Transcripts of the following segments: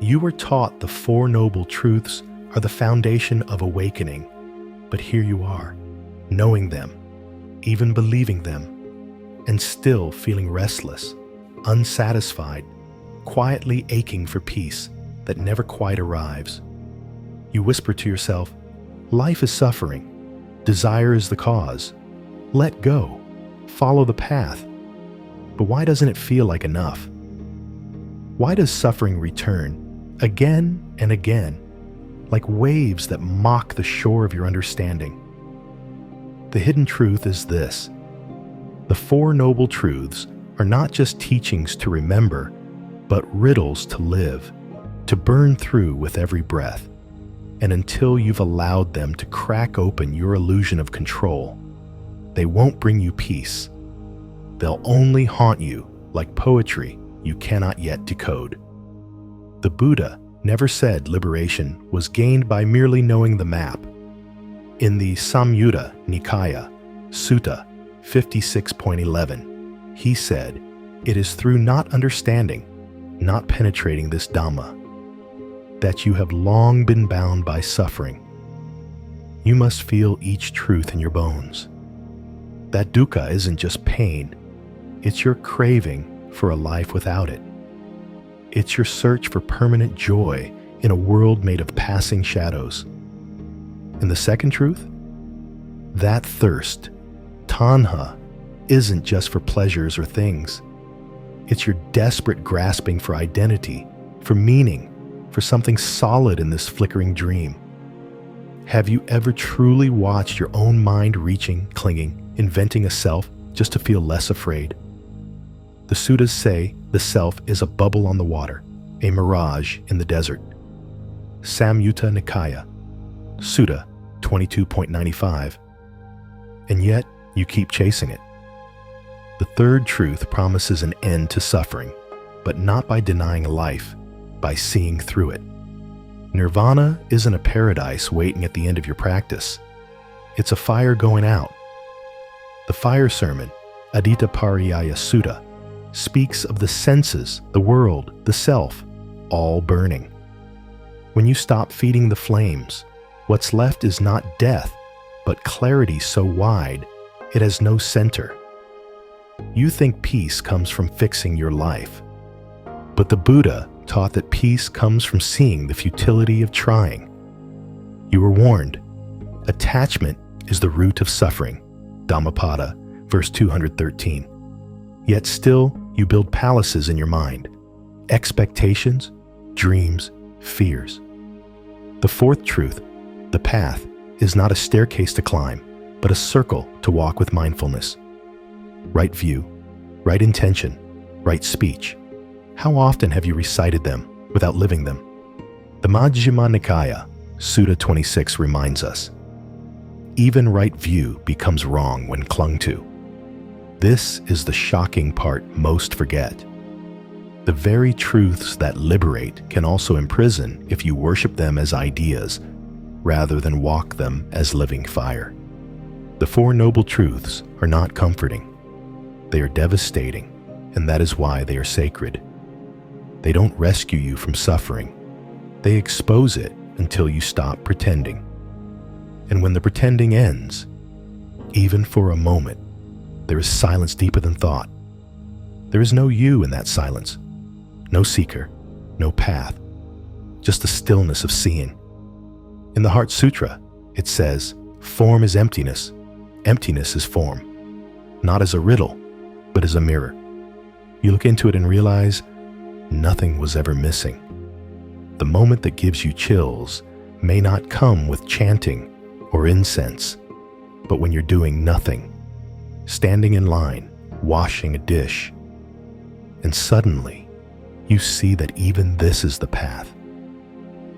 You were taught the Four Noble Truths are the foundation of awakening, but here you are, knowing them, even believing them, and still feeling restless, unsatisfied, quietly aching for peace that never quite arrives. You whisper to yourself, life is suffering, desire is the cause, let go, follow the path. But why doesn't it feel like enough? Why does suffering return again and again, like waves that mock the shore of your understanding? The hidden truth is this: the Four Noble Truths are not just teachings to remember, but riddles to live, to burn through with every breath. And until you've allowed them to crack open your illusion of control, they won't bring you peace. They'll only haunt you like poetry you cannot yet decode. The Buddha never said liberation was gained by merely knowing the map. In the Samyutta Nikaya, Sutta 56.11, he said, "It is through not understanding, not penetrating this Dhamma, that you have long been bound by suffering. You must feel each truth in your bones. That dukkha isn't just pain, it's your craving for a life without it. It's your search for permanent joy in a world made of passing shadows. And the second truth? That thirst, tanha, isn't just for pleasures or things. It's your desperate grasping for identity, for meaning, for something solid in this flickering dream. Have you ever truly watched your own mind reaching, clinging, inventing a self just to feel less afraid? The suttas say the self is a bubble on the water, a mirage in the desert. Samyutta Nikaya, Sutta 22.95. And yet, you keep chasing it. The third truth promises an end to suffering, but not by denying life, by seeing through it. Nirvana isn't a paradise waiting at the end of your practice. It's a fire going out. The fire sermon, Adittapariyaya Sutta, speaks of the senses, the world, the self, all burning. When you stop feeding the flames, what's left is not death, but clarity so wide it has no center. You think peace comes from fixing your life, but the Buddha taught that peace comes from seeing the futility of trying. You were warned. Attachment is the root of suffering, Dhammapada, verse 213. Yet still, you build palaces in your mind, expectations, dreams, fears. The fourth truth, the path, is not a staircase to climb, but a circle to walk with mindfulness. Right view, right intention, right speech. How often have you recited them without living them? The Majjhima Nikaya, Sutta 26, reminds us, even right view becomes wrong when clung to. This is the shocking part most forget. The very truths that liberate can also imprison if you worship them as ideas rather than walk them as living fire. The Four Noble Truths are not comforting. They are devastating, and that is why they are sacred. They don't rescue you from suffering. They expose it until you stop pretending. And when the pretending ends, even for a moment, there is silence deeper than thought. There is no you in that silence, no seeker, no path, just the stillness of seeing. In the Heart Sutra, it says, form is emptiness, emptiness is form, not as a riddle, but as a mirror. You look into it and realize nothing was ever missing. The moment that gives you chills may not come with chanting or incense, but when you're doing nothing, standing in line, washing a dish, and suddenly you see that even this is the path,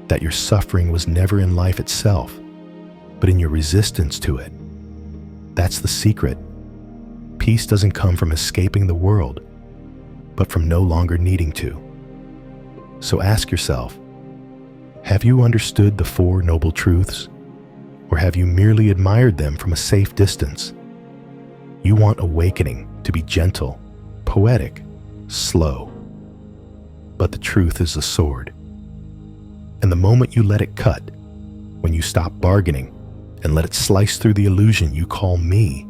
that your suffering was never in life itself, but in your resistance to it. That's the secret. Peace doesn't come from escaping the world, but from no longer needing to. So ask yourself, have you understood the Four Noble Truths, or have you merely admired them from a safe distance? You want awakening to be gentle, poetic, slow. But the truth is a sword. And the moment you let it cut, when you stop bargaining and let it slice through the illusion you call me,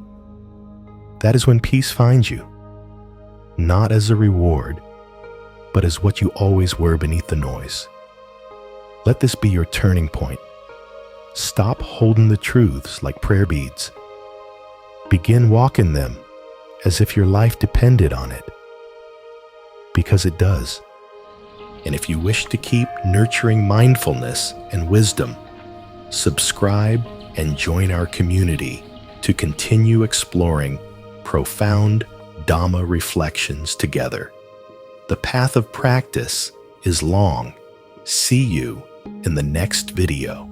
that is when peace finds you, not as a reward, but as what you always were beneath the noise. Let this be your turning point. Stop holding the truths like prayer beads. Begin walking them as if your life depended on it, because it does. And if you wish to keep nurturing mindfulness and wisdom, subscribe and join our community to continue exploring profound Dhamma reflections together. The path of practice is long. See you in the next video.